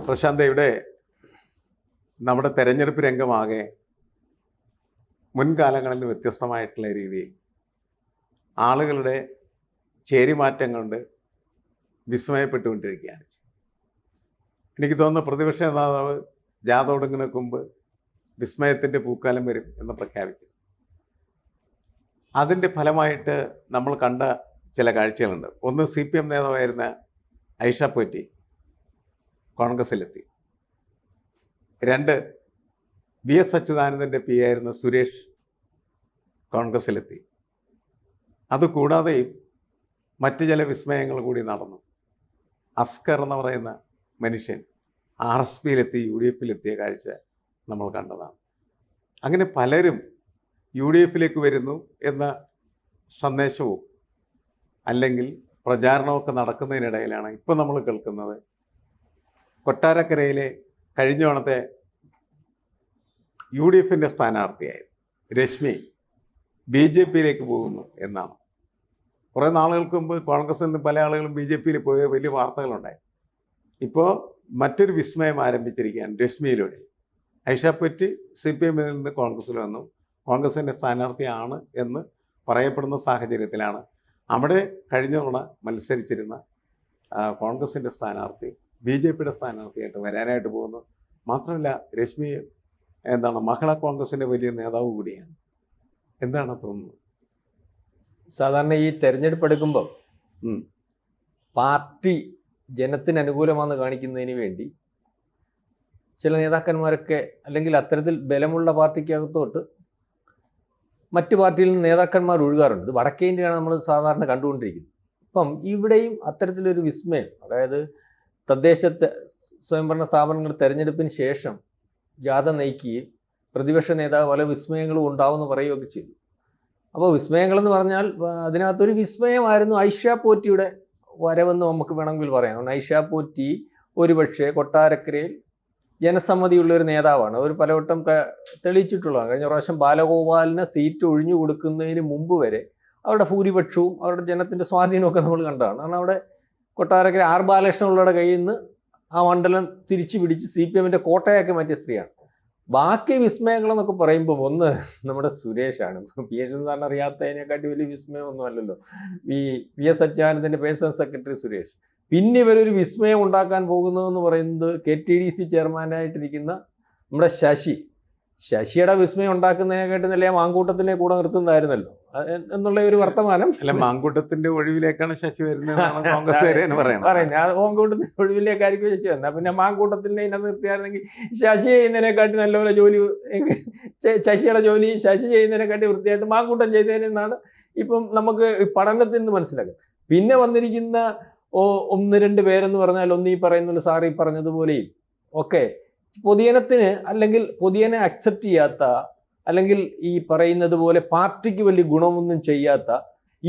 പ്രശാന്ത്, ഇവിടെ നമ്മുടെ തെരഞ്ഞെടുപ്പ് രംഗമാകെ മുൻകാലങ്ങളിൽ നിന്ന് വ്യത്യസ്തമായിട്ടുള്ള രീതിയിൽ ആളുകളുടെ ചേരിമാറ്റം കൊണ്ട് വിസ്മയപ്പെട്ടുകൊണ്ടിരിക്കുകയാണ്. എനിക്ക് തോന്നുന്നു പ്രതിപക്ഷ നേതാവ് ജാഥ ഒടുങ്ങുന്നതിന് മുമ്പ് വിസ്മയത്തിൻ്റെ പൂക്കാലം വരും എന്ന് പ്രഖ്യാപിച്ചു. അതിൻ്റെ ഫലമായിട്ട് നമ്മൾ കണ്ട ചില കാഴ്ചകളുണ്ട്. ഒന്ന്, CPM നേതാവായിരുന്ന ഐഷ പോറ്റി കോൺഗ്രസ്സിലെത്തി. 2, VS അച്യുതാനന്ദൻ്റെ PA ആയിരുന്ന സുരേഷ് കോൺഗ്രസ്സിലെത്തി. അതുകൂടാതെയും മറ്റു ചില വിസ്മയങ്ങൾ കൂടി നടന്നു. അസ്കർ എന്ന് പറയുന്ന മനുഷ്യൻ RSPയിലെത്തി UDFിലെത്തിയ കാഴ്ച നമ്മൾ കണ്ടതാണ്. അങ്ങനെ പലരും UDFിലേക്ക് വരുന്നു എന്ന സന്ദേശവും അല്ലെങ്കിൽ പ്രചാരണമൊക്കെ നടക്കുന്നതിനിടയിലാണ് ഇപ്പോൾ നമ്മൾ കേൾക്കുന്നത് കൊട്ടാരക്കരയിലെ കഴിഞ്ഞ തവണത്തെ UDFിൻ്റെ സ്ഥാനാർത്ഥിയായി രശ്മി BJPയിലേക്ക് പോകുന്നു എന്നാണ്. കുറേ നാളുകൾക്ക് മുമ്പ് കോൺഗ്രസിൽ നിന്ന് പല ആളുകളും BJPയിൽ പോയ വലിയ വാർത്തകളുണ്ടായി. ഇപ്പോൾ മറ്റൊരു വിസ്മയം ആരംഭിച്ചിരിക്കുകയാണ് രശ്മിയിലൂടെ. ഐഷ പോറ്റി CPMൽ നിന്ന് കോൺഗ്രസ്സിൽ വന്നു, കോൺഗ്രസിൻ്റെ സ്ഥാനാർത്ഥിയാണ് എന്ന് പറയപ്പെടുന്ന സാഹചര്യത്തിലാണ് അവിടെ കഴിഞ്ഞ തവണ മത്സരിച്ചിരുന്ന കോൺഗ്രസിൻ്റെ സ്ഥാനാർത്ഥി BJPയുടെ സ്ഥാനാർത്ഥിയായിട്ട് വരാനായിട്ട് പോകുന്നു. മാത്രമല്ല രശ്മി മഹിളാ കോൺഗ്രസിൻ്റെ വലിയ നേതാവ് കൂടിയാണ്. എന്താണ് തോന്നുന്നത്? സാധാരണ ഈ തെരഞ്ഞെടുപ്പ് എടുക്കുമ്പോൾ പാർട്ടി ജനത്തിന് അനുകൂലമാണെന്ന് കാണിക്കുന്നതിന് വേണ്ടി ചില നേതാക്കന്മാരൊക്കെ അല്ലെങ്കിൽ അത്തരത്തിൽ ബലമുള്ള പാർട്ടിക്കകത്തോട്ട് മറ്റു പാർട്ടിയിൽ നിന്ന് നേതാക്കന്മാർ ഒഴുകാറുണ്ട്. ഇത് വടക്കേ ഇന്ത്യയാണ് നമ്മൾ സാധാരണ കണ്ടുകൊണ്ടിരിക്കുന്നത്. ഇപ്പം ഇവിടെയും അത്തരത്തിലൊരു വിസ്മയം, അതായത് തദ്ദേശ സ്വയംഭരണ സ്ഥാപനങ്ങളുടെ തെരഞ്ഞെടുപ്പിന് ശേഷം ജാഥ നയിക്കുകയും പ്രതിപക്ഷ നേതാവ് പല വിസ്മയങ്ങളും ഉണ്ടാവുമെന്ന് പറയുകയൊക്കെ ചെയ്തു. അപ്പോൾ വിസ്മയങ്ങളെന്ന് പറഞ്ഞാൽ അതിനകത്തൊരു വിസ്മയമായിരുന്നു ഐഷ പോറ്റിയുടെ വരവെന്ന് നമുക്ക് വേണമെങ്കിൽ പറയാം. ഐഷ പോറ്റി ഒരുപക്ഷെ കൊട്ടാരക്കരയിൽ ജനസമ്മതിയുള്ളൊരു നേതാവാണ്. അവർ പലവട്ടം തെളിയിച്ചിട്ടുള്ളതാണ്. കഴിഞ്ഞ പ്രാവശ്യം ബാലഗോപാലിന് സീറ്റ് ഒഴിഞ്ഞു കൊടുക്കുന്നതിന് മുമ്പ് വരെ അവരുടെ ഭൂരിപക്ഷവും അവരുടെ ജനത്തിൻ്റെ സ്വാധീനമൊക്കെ നമ്മൾ കണ്ടതാണ്. കാരണം അവിടെ കൊട്ടാരക്കര R ബാലകൃഷ്ണപിള്ളയുടെ കയ്യിൽ നിന്ന് ആ മണ്ഡലം തിരിച്ചു പിടിച്ച് CPMൻ്റെ കോട്ടയാക്കി മാറ്റിയ സ്ത്രീയാണ്. ബാക്കി വിസ്മയങ്ങളെന്നൊക്കെ പറയുമ്പോൾ ഒന്ന് നമ്മുടെ സുരേഷാണ്. PS സാറിന് അറിയാത്തതിനെക്കാട്ടി വലിയ വിസ്മയമൊന്നും അല്ലല്ലോ ഈ VS അച്യുതാനന്ദൻ്റെ പേഴ്സണൽ സെക്രട്ടറി സുരേഷ്. പിന്നെ ഇവരൊരു വിസ്മയം ഉണ്ടാക്കാൻ പോകുന്നതെന്ന് പറയുന്നത് KTDC ചെയർമാനായിട്ടിരിക്കുന്ന നമ്മുടെ ശശിയുടെ വിസ്മയം ഉണ്ടാക്കുന്നതിനെക്കാട്ടി നല്ല മാങ്കൂട്ടത്തിനെ കൂടെ നിർത്തുന്നതായിരുന്നല്ലോ എന്നുള്ള ഒരു വർത്തമാനം. അല്ല, മാങ്കൂട്ടത്തിന്റെ ഒഴിവിലേക്കാണ് ശശി വരുന്നത് കോൺഗ്രസ് പറയുന്നത്. മാങ്കൂട്ടത്തിന്റെ ഒഴിവിലേക്കായിരിക്കും ശശി വരുന്നത്. പിന്നെ മാങ്കൂട്ടത്തിനെ ഇന്നെ നിർത്തിയായിരുന്നെങ്കിൽ ശശി ചെയ്യുന്നതിനെക്കാട്ടി നല്ലപോലെ ജോലി, ശശിയുടെ ജോലി ശശി ചെയ്യുന്നതിനെക്കാട്ടി വൃത്തിയായിട്ട് മാങ്കൂട്ടം ചെയ്തതിനെന്നാണ് ഇപ്പം നമുക്ക് പഠനത്തിൽ നിന്ന് മനസ്സിലാക്കുന്നത്. പിന്നെ വന്നിരിക്കുന്ന 1-2 പേരെന്ന് പറഞ്ഞാൽ ഒന്ന് ഈ പറയുന്ന സാർ ഈ പറഞ്ഞതുപോലെയും ഒക്കെ പൊതുജനത്തിന് അല്ലെങ്കിൽ പൊതുജനെ അക്സെപ്റ്റ് ചെയ്യാത്ത അല്ലെങ്കിൽ ഈ പറയുന്നത് പോലെ പാർട്ടിക്ക് വലിയ ഗുണമൊന്നും ചെയ്യാത്ത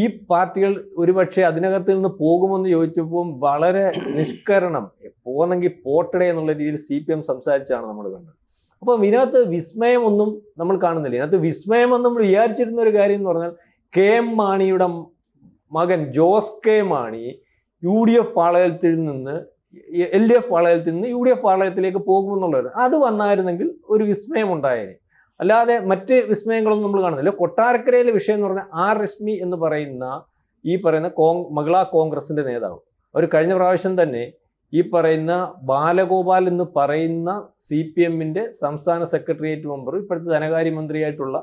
ഈ പാർട്ടികൾ ഒരുപക്ഷെ അതിനകത്ത് നിന്ന് പോകുമെന്ന് ചോദിച്ചപ്പോൾ വളരെ നിഷ്കരണം പോകുന്നെങ്കിൽ പോട്ടടെ എന്നുള്ള രീതിയിൽ CPM സംസാരിച്ചാണ് നമ്മൾ കണ്ടത്. അപ്പം ഇതിനകത്ത് വിസ്മയമൊന്നും നമ്മൾ കാണുന്നില്ല. ഇതിനകത്ത് വിസ്മയമെന്ന് നമ്മൾ വിചാരിച്ചിരുന്ന ഒരു കാര്യം എന്ന് പറഞ്ഞാൽ KM മാണിയുടെ മകൻ ജോസ് K മാണി UDF പാളയത്തിൽ നിന്ന് LDF പാളയത്തിൽ നിന്ന് UDF പാളയത്തിലേക്ക് പോകുമെന്നുള്ളത് അത് വന്നായിരുന്നെങ്കിൽ ഒരു വിസ്മയം ഉണ്ടായേനെ. അല്ലാതെ മറ്റ് വിസ്മയങ്ങളൊന്നും നമ്മൾ കാണുന്നില്ല. കൊട്ടാരക്കരയിലെ വിഷയം എന്ന് പറഞ്ഞാൽ രശ്മി എന്ന് പറയുന്ന ഈ പറയുന്ന മഹിളാ കോൺഗ്രസിന്റെ നേതാവ് അവർ കഴിഞ്ഞ പ്രാവശ്യം തന്നെ ഈ പറയുന്ന ബാലഗോപാൽ എന്ന് പറയുന്ന CPMൻ്റെ സംസ്ഥാന സെക്രട്ടേറിയറ്റ് മെമ്പർ ഇപ്പോഴത്തെ ധനകാര്യമന്ത്രിയായിട്ടുള്ള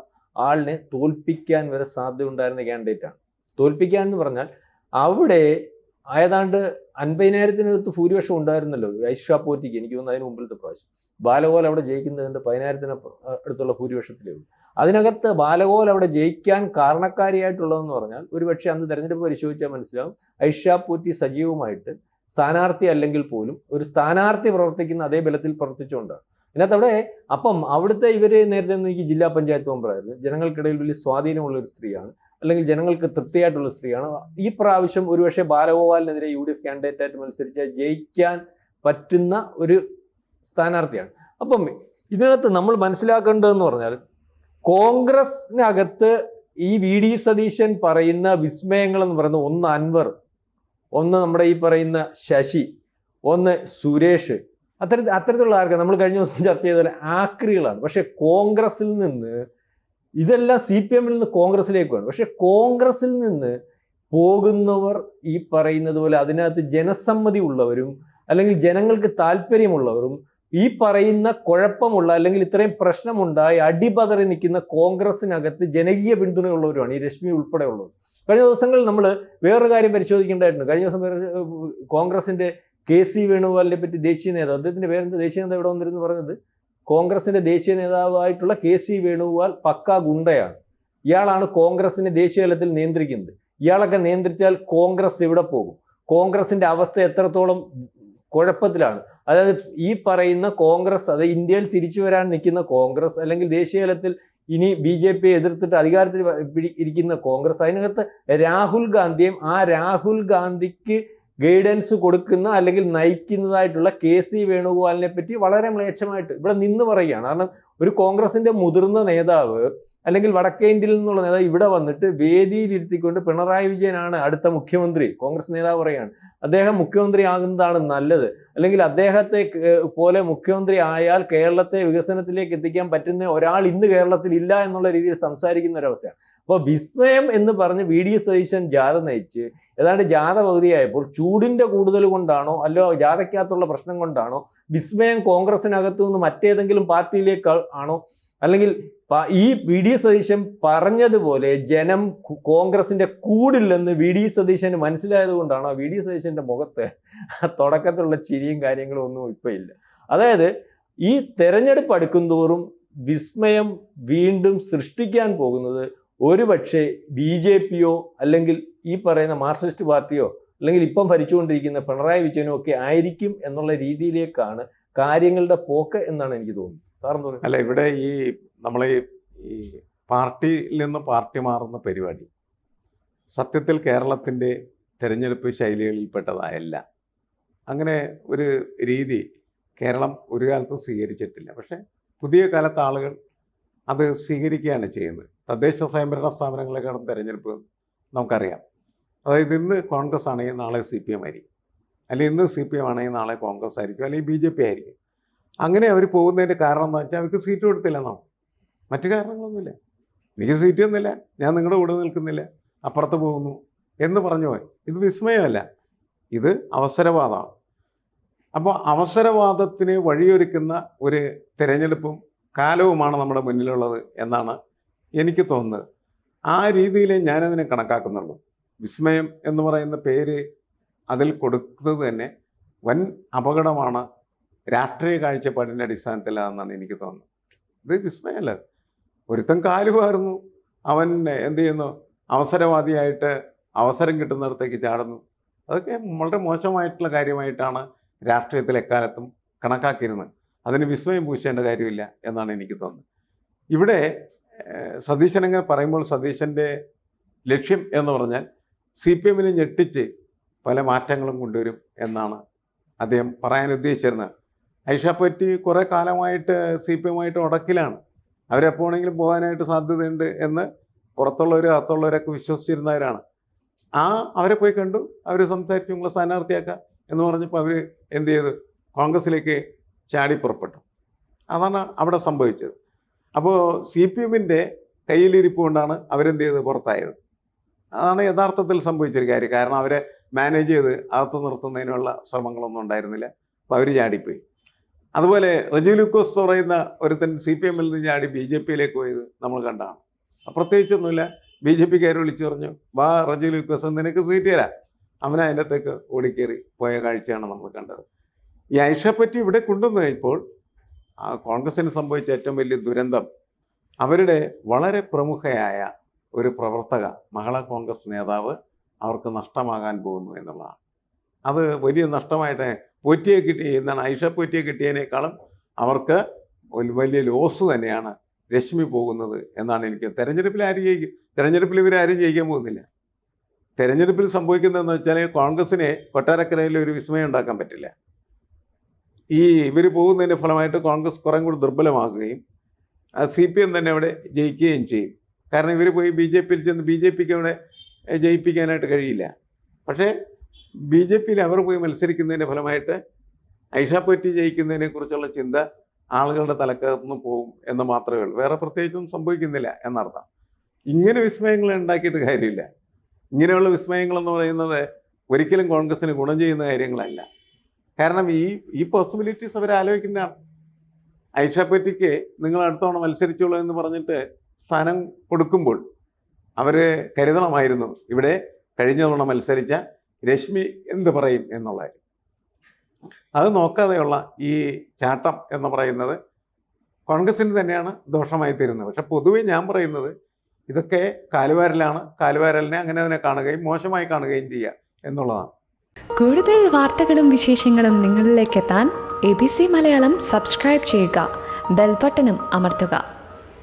ആളിനെ തോൽപ്പിക്കാൻ വരെ സാധ്യത ഉണ്ടായിരുന്ന കാൻഡിഡേറ്റാണ്. തോൽപ്പിക്കാൻ എന്ന് പറഞ്ഞാൽ അവിടെ ഏതാണ്ട് 50,000-നടുത്ത് ഭൂരിപക്ഷം ഉണ്ടായിരുന്നല്ലോ ഐഷ പോറ്റിക്ക്. എനിക്ക് തോന്നുന്നു അതിന് മുമ്പിലത്തെ പ്രാവശ്യം ബാലഗോപാൽ അവിടെ ജയിക്കുന്നതിൻ്റെ 10,000-ന് അടുത്തുള്ള ഭൂരിപക്ഷത്തിലേ ഉള്ളൂ. അതിനകത്ത് ബാലഗോപാൽ അവിടെ ജയിക്കാൻ കാരണക്കാരിയായിട്ടുള്ളതെന്ന് പറഞ്ഞാൽ ഒരുപക്ഷെ അന്ന് തെരഞ്ഞെടുപ്പ് പരിശോധിച്ചാൽ മനസ്സിലാവും ഐഷ പോറ്റി സജീവമായിട്ട് സ്ഥാനാർത്ഥി അല്ലെങ്കിൽ പോലും ഒരു സ്ഥാനാർത്ഥി പ്രവർത്തിക്കുന്ന അതേ ബലത്തിൽ പ്രവർത്തിച്ചുകൊണ്ടാണ്. ഇതിനകത്ത് അവിടെ അപ്പം അവിടുത്തെ ഇവര് നേരത്തെ എനിക്ക് ജില്ലാ പഞ്ചായത്ത് മെമ്പറായിരുന്നു. ജനങ്ങൾക്കിടയിൽ വലിയ സ്വാധീനമുള്ള ഒരു സ്ത്രീയാണ്, അല്ലെങ്കിൽ ജനങ്ങൾക്ക് തൃപ്തിയായിട്ടുള്ള സ്ത്രീയാണ്. ഈ പ്രാവശ്യം ഒരുപക്ഷെ ബാലഗോപാലിനെതിരെ UDF കാൻഡിഡേറ്റായിട്ട് മത്സരിച്ചാൽ ജയിക്കാൻ പറ്റുന്ന ഒരു സ്ഥാനാർത്ഥിയാണ്. അപ്പം ഇതിനകത്ത് നമ്മൾ മനസ്സിലാക്കേണ്ടതെന്ന് പറഞ്ഞാൽ കോൺഗ്രസിനകത്ത് ഈ VD സതീശൻ പറയുന്ന വിസ്മയങ്ങൾ എന്ന് പറയുന്നത് ഒന്ന് അൻവർ, ഒന്ന് നമ്മുടെ ഈ പറയുന്ന ശശി, ഒന്ന് സുരേഷ്, അത്തരത്തിലുള്ള ആർക്കാണ് നമ്മൾ കഴിഞ്ഞ ദിവസം ചർച്ച ചെയ്ത പോലെ ആക്രികളാണ്. പക്ഷെ കോൺഗ്രസിൽ നിന്ന് ഇതെല്ലാം CPM നിന്ന് കോൺഗ്രസിലേക്കാണ്. പക്ഷെ കോൺഗ്രസിൽ നിന്ന് പോകുന്നവർ ഈ പറയുന്നത് പോലെ അതിനകത്ത് ജനസമ്മതി ഉള്ളവരും അല്ലെങ്കിൽ ജനങ്ങൾക്ക് താല്പര്യമുള്ളവരും ഈ പറയുന്ന കുഴപ്പമുള്ള അല്ലെങ്കിൽ ഇത്രയും പ്രശ്നമുണ്ടായി അടിപതറി നിൽക്കുന്ന കോൺഗ്രസിനകത്ത് ജനകീയ പിന്തുണയുള്ളവരുമാണ് ഈ രശ്മി ഉൾപ്പെടെ ഉള്ളത്. കഴിഞ്ഞ ദിവസങ്ങളിൽ നമ്മൾ വേറൊരു കാര്യം പരിശോധിക്കേണ്ടതായിട്ടുണ്ട്. കഴിഞ്ഞ ദിവസം കോൺഗ്രസിന്റെ KC വേണുഗോപാലിനെ പറ്റി ദേശീയ നേതാവ്, അദ്ദേഹത്തിന്റെ പേരെന്ത്, ദേശീയ നേതാവ് ഇവിടെ വന്നിരുന്നു പറഞ്ഞത് കോൺഗ്രസിന്റെ ദേശീയ നേതാവായിട്ടുള്ള KC വേണുഗോപാൽ പക്കാ ഗുണ്ടയാണ്. ഇയാളാണ് കോൺഗ്രസിനെ ദേശീയ തലത്തിൽ നിയന്ത്രിക്കുന്നത്. ഇയാളൊക്കെ നിയന്ത്രിച്ചാൽ കോൺഗ്രസ് എവിടെ പോകും? കോൺഗ്രസിന്റെ അവസ്ഥ എത്രത്തോളം കുഴപ്പത്തിലാണ്? അതായത് ഈ പറയുന്ന കോൺഗ്രസ്, അതായത് ഇന്ത്യയിൽ തിരിച്ചു വരാൻ നിൽക്കുന്ന കോൺഗ്രസ്, അല്ലെങ്കിൽ ദേശീയ തലത്തിൽ ഇനി BJP എതിർത്തിട്ട് അധികാരത്തിൽ ഇരിക്കുന്ന കോൺഗ്രസ്, അതിനകത്ത് രാഹുൽ ഗാന്ധിയും ആ രാഹുൽ ഗാന്ധിക്ക് ഗൈഡൻസ് കൊടുക്കുന്ന അല്ലെങ്കിൽ നയിക്കുന്നതായിട്ടുള്ള KC വേണുഗോപാലിനെ പറ്റി വളരെ മ്ലേച്ഛമായിട്ട് ഇവിടെ നിന്ന് പറയുകയാണ്. കാരണം ഒരു കോൺഗ്രസിന്റെ മുതിർന്ന നേതാവ് അല്ലെങ്കിൽ വടക്കേ ഇന്ത്യയിൽ നിന്നുള്ള നേതാവ് ഇവിടെ വന്നിട്ട് വേദിയിലിരുത്തിക്കൊണ്ട് പിണറായി വിജയനാണ് അടുത്ത മുഖ്യമന്ത്രി, കോൺഗ്രസ് നേതാവ് പറയുകയാണ് അദ്ദേഹം മുഖ്യമന്ത്രി ആകുന്നതാണ് നല്ലത്, അല്ലെങ്കിൽ അദ്ദേഹത്തെ പോലെ മുഖ്യമന്ത്രി ആയാൽ കേരളത്തെ വികസനത്തിലേക്ക് എത്തിക്കാൻ പറ്റുന്ന ഒരാൾ ഇന്ന് കേരളത്തിൽ ഇല്ല എന്നുള്ള രീതിയിൽ സംസാരിക്കുന്ന ഒരവസ്ഥയാണ്. അപ്പോൾ വിസ്മയം എന്ന് പറഞ്ഞ് VD സതീശൻ ജാഥ നയിച്ച് ഏതാണ്ട് ജാഥ പകുതിയായപ്പോൾ ചൂടിന്റെ കൂടുതൽ കൊണ്ടാണോ അല്ലോ ജാഥയ്ക്കകത്തുള്ള പ്രശ്നം കൊണ്ടാണോ വിസ്മയം കോൺഗ്രസിനകത്തു നിന്ന് മറ്റേതെങ്കിലും പാർട്ടിയിലേക്ക് ആണോ, അല്ലെങ്കിൽ ഈ VD സതീശൻ പറഞ്ഞതുപോലെ ജനം കോൺഗ്രസിന്റെ കൂടില്ലെന്ന് VD സതീശന് മനസ്സിലായത് കൊണ്ടാണോ VD സതീശന്റെ മുഖത്ത് തുടക്കത്തിലുള്ള ചിരിയും കാര്യങ്ങളും ഒന്നും ഇപ്പൊ ഇല്ല. അതായത് ഈ തെരഞ്ഞെടുപ്പ് അടുക്കുന്തോറും വിസ്മയം വീണ്ടും സൃഷ്ടിക്കാൻ പോകുന്നത് ഒരുപക്ഷെ BJPയോ അല്ലെങ്കിൽ ഈ പറയുന്ന മാർക്സിസ്റ്റ് പാർട്ടിയോ അല്ലെങ്കിൽ ഇപ്പം ഭരിച്ചുകൊണ്ടിരിക്കുന്ന പിണറായി വിജയനോ ഒക്കെ ആയിരിക്കും എന്നുള്ള രീതിയിലേക്കാണ് കാര്യങ്ങളുടെ പോക്ക് എന്നാണ് എനിക്ക് തോന്നുന്നത്. സാറെന്ന് പറയുന്നത് അല്ല, ഇവിടെ ഈ നമ്മളെ ഈ പാർട്ടിയിൽ നിന്ന് പാർട്ടി മാറുന്ന പരിപാടി സത്യത്തിൽ കേരളത്തിൻ്റെ തിരഞ്ഞെടുപ്പ് ശൈലികളിൽപ്പെട്ടതായല്ല. അങ്ങനെ ഒരു രീതി കേരളം ഒരു കാലത്തും സ്വീകരിച്ചിട്ടില്ല. പക്ഷേ പുതിയ കാലത്ത് ആളുകൾ അത് സ്വീകരിക്കുകയാണ് ചെയ്യുന്നത്. തദ്ദേശ സ്വയംഭരണ സ്ഥാപനങ്ങളെക്കാളും തിരഞ്ഞെടുപ്പ് നമുക്കറിയാം. അതായത് ഇന്ന് കോൺഗ്രസ് ആണെങ്കിൽ നാളെ CPM ആയിരിക്കും, അല്ലെങ്കിൽ ഇന്ന് CPM ആണെങ്കിൽ നാളെ കോൺഗ്രസ് ആയിരിക്കും, അല്ലെങ്കിൽ BJP ആയിരിക്കും. അങ്ങനെ അവർ പോകുന്നതിൻ്റെ കാരണം എന്ന് വെച്ചാൽ അവർക്ക് സീറ്റ് കൊടുത്തില്ലെന്നാണ്. മറ്റു കാരണങ്ങളൊന്നുമില്ല. എനിക്ക് സീറ്റ് ഒന്നുമില്ല, ഞാൻ നിങ്ങളുടെ കൂടെ നിൽക്കുന്നില്ല, അപ്പുറത്ത് പോകുന്നു എന്ന് പറഞ്ഞു പോയി. ഇത് വിസ്മയമല്ല, ഇത് അവസരവാദമാണ്. അപ്പോൾ അവസരവാദത്തിന് വഴിയൊരുക്കുന്ന ഒരു തിരഞ്ഞെടുപ്പും കാലവുമാണ് നമ്മുടെ മുന്നിലുള്ളത് എന്നാണ് എനിക്ക് തോന്നുന്നത്. ആ രീതിയിൽ ഞാനതിനെ കണക്കാക്കുന്നുള്ളൂ. വിസ്മയം എന്ന് പറയുന്ന പേര് അതിൽ കൊടുക്കുന്നത് തന്നെ വൻ അപകടമാണ് രാഷ്ട്രീയ കാഴ്ചപ്പാടിൻ്റെ അടിസ്ഥാനത്തിലാണെന്നാണ് എനിക്ക് തോന്നുന്നത്. ഇത് വിസ്മയമല്ല, ഒരുത്തൻ കാലുവായിരുന്നു, അവൻ എന്ത് ചെയ്യുന്നു, അവസരവാദിയായിട്ട് അവസരം കിട്ടുന്നിടത്തേക്ക് ചാടുന്നു. അതൊക്കെ വളരെ മോശമായിട്ടുള്ള കാര്യമായിട്ടാണ് രാഷ്ട്രീയത്തിൽ എക്കാലത്തും കണക്കാക്കിയിരുന്നത്. അതിന് വിസ്മയം പൂശേണ്ട കാര്യമില്ല എന്നാണ് എനിക്ക് തോന്നുന്നത്. ഇവിടെ സതീശനങ്ങനെ പറയുമ്പോൾ സതീശൻ്റെ ലക്ഷ്യം എന്ന് പറഞ്ഞാൽ CPMനെ ഞെട്ടിച്ച് പല മാറ്റങ്ങളും കൊണ്ടുവരും എന്നാണ് അദ്ദേഹം പറയാൻ ഉദ്ദേശിച്ചിരുന്നത്. ഐഷാപ്പറ്റി കുറേ കാലമായിട്ട് CPMമായിട്ട് ഉടക്കിലാണ്, അവരെപ്പോണെങ്കിലും പോകാനായിട്ട് സാധ്യതയുണ്ട് എന്ന് പുറത്തുള്ളവർ അകത്തുള്ളവരൊക്കെ വിശ്വസിച്ചിരുന്നവരാണ്. അവരെ പോയി കണ്ടു, അവർ സംസാരിച്ചു, നിങ്ങളെ സ്ഥാനാർത്ഥിയാക്കാം എന്ന് പറഞ്ഞപ്പോൾ അവർ എന്ത് ചെയ്തു, കോൺഗ്രസിലേക്ക് ചാടി പുറപ്പെട്ടു. അതാണ് അവിടെ സംഭവിച്ചത്. അപ്പോൾ CPMൻ്റെ കയ്യിലിരിപ്പ് കൊണ്ടാണ് അവരെന്ത് ചെയ്ത് പുറത്തായത്. അതാണ് യഥാർത്ഥത്തിൽ സംഭവിച്ചൊരു കാര്യം. കാരണം അവരെ മാനേജ് ചെയ്ത് അകത്ത് നിർത്തുന്നതിനുള്ള ശ്രമങ്ങളൊന്നും ഉണ്ടായിരുന്നില്ല. അപ്പോൾ അവർ ചാടിപ്പോയി. അതുപോലെ റജി ലൂക്കോസ് പറയുന്ന ഒരുത്തൻ CPMൽ നിന്ന് ചാടി BJPയിലേക്ക് പോയത് നമ്മൾ കണ്ടാണ്. പ്രത്യേകിച്ചൊന്നുമില്ല, BJPക്കാർ വിളിച്ചു പറഞ്ഞു, വാ റജി ലൂക്കോസ്, നിനക്ക് സീറ്റ് തരാം. അവനെ അതിൻ്റെ അകത്തേക്ക് ഓടിക്കേറി പോയ കാഴ്ചയാണ് നമ്മൾ കണ്ടത്. ഈ ഐഷാപ്പറ്റി ഇവിടെ കൊണ്ടുവന്നു കഴിഞ്ഞപ്പോൾ കോൺഗ്രസിന് സംഭവിച്ച ഏറ്റവും വലിയ ദുരന്തം അവരുടെ വളരെ പ്രമുഖയായ ഒരു പ്രവർത്തക, മഹിളാ കോൺഗ്രസ് നേതാവ് അവർക്ക് നഷ്ടമാകാൻ പോകുന്നു എന്നുള്ളതാണ്. അത് വലിയ നഷ്ടമായിട്ട് പോറ്റിയെ കിട്ടി എന്നാണ്, ഐഷാപ്പറ്റിയെ കിട്ടിയതിനേക്കാളും അവർക്ക് വലിയ ലോസ് തന്നെയാണ് രശ്മി പോകുന്നത് എന്നാണ് എനിക്ക്. തെരഞ്ഞെടുപ്പിൽ ഇവരാരും ജയിക്കാൻ പോകുന്നില്ല. തെരഞ്ഞെടുപ്പിൽ സംഭവിക്കുന്നതെന്ന് വെച്ചാൽ കോൺഗ്രസിനെ കൊട്ടാരക്കരയിൽ ഒരു വിസ്മയം ഉണ്ടാക്കാൻ പറ്റില്ല. ഈ ഇവർ പോകുന്നതിൻ്റെ ഫലമായിട്ട് കോൺഗ്രസ് കുറേ കൂടി ദുർബലമാക്കുകയും CPM തന്നെ അവിടെ ജയിക്കുകയും ചെയ്യും. കാരണം ഇവർ പോയി BJPയിൽ ചെന്ന് BJPക്ക് അവിടെ ജയിപ്പിക്കാനായിട്ട് കഴിയില്ല. പക്ഷേ BJPയിൽ അവർ പോയി മത്സരിക്കുന്നതിൻ്റെ ഫലമായിട്ട് ഐഷ പൊറ്റി ജയിക്കുന്നതിനെ കുറിച്ചുള്ള ചിന്ത ആളുകളുടെ തലക്കകത്തുനിന്ന് പോകും എന്ന് മാത്രമേ ഉള്ളൂ. വേറെ പ്രത്യേകിച്ചൊന്നും സംഭവിക്കുന്നില്ല എന്നർത്ഥം. ഇങ്ങനെ വിസ്മയങ്ങൾ ഉണ്ടാക്കിയിട്ട് കാര്യമില്ല. ഇങ്ങനെയുള്ള വിസ്മയങ്ങളെന്ന് പറയുന്നത് ഒരിക്കലും കോൺഗ്രസ്സിന് ഗുണം ചെയ്യുന്ന കാര്യങ്ങളല്ല. കാരണം ഈ പോസിബിലിറ്റീസ് അവർ ആലോചിക്കുന്നതാണ്. ഐഷ പൊറ്റിക്ക് നിങ്ങൾ അടുത്തവണ മത്സരിച്ചോളൂ എന്ന് പറഞ്ഞിട്ട് സ്ഥാനം കൊടുക്കുമ്പോൾ അവർ കരുതണമായിരുന്നു ഇവിടെ കഴിഞ്ഞ തവണ മത്സരിച്ച രശ്മി എന്ത് പറയും എന്നുള്ളത്. അത് നോക്കാതെയുള്ള ഈ ചാട്ടം എന്ന് പറയുന്നത് കോൺഗ്രസ്സിന് തന്നെയാണ് ദോഷമായി തീരുന്നത്. പക്ഷെ പൊതുവെ ഞാൻ പറയുന്നത് ഇതൊക്കെ കാലുവാരലാണ്. കാലുവാരലിനെ അങ്ങനെ തന്നെ കാണുകയും മോശമായി കാണുകയും ചെയ്യുക എന്നുള്ളതാണ്. കൂടുതൽ വാർത്തകളും വിശേഷങ്ങളും നിങ്ങളിലേക്ക് എത്താൻ ABC മലയാളം സബ്സ്ക്രൈബ് ചെയ്യുക, ബെൽ ബട്ടണും അമർത്തുക.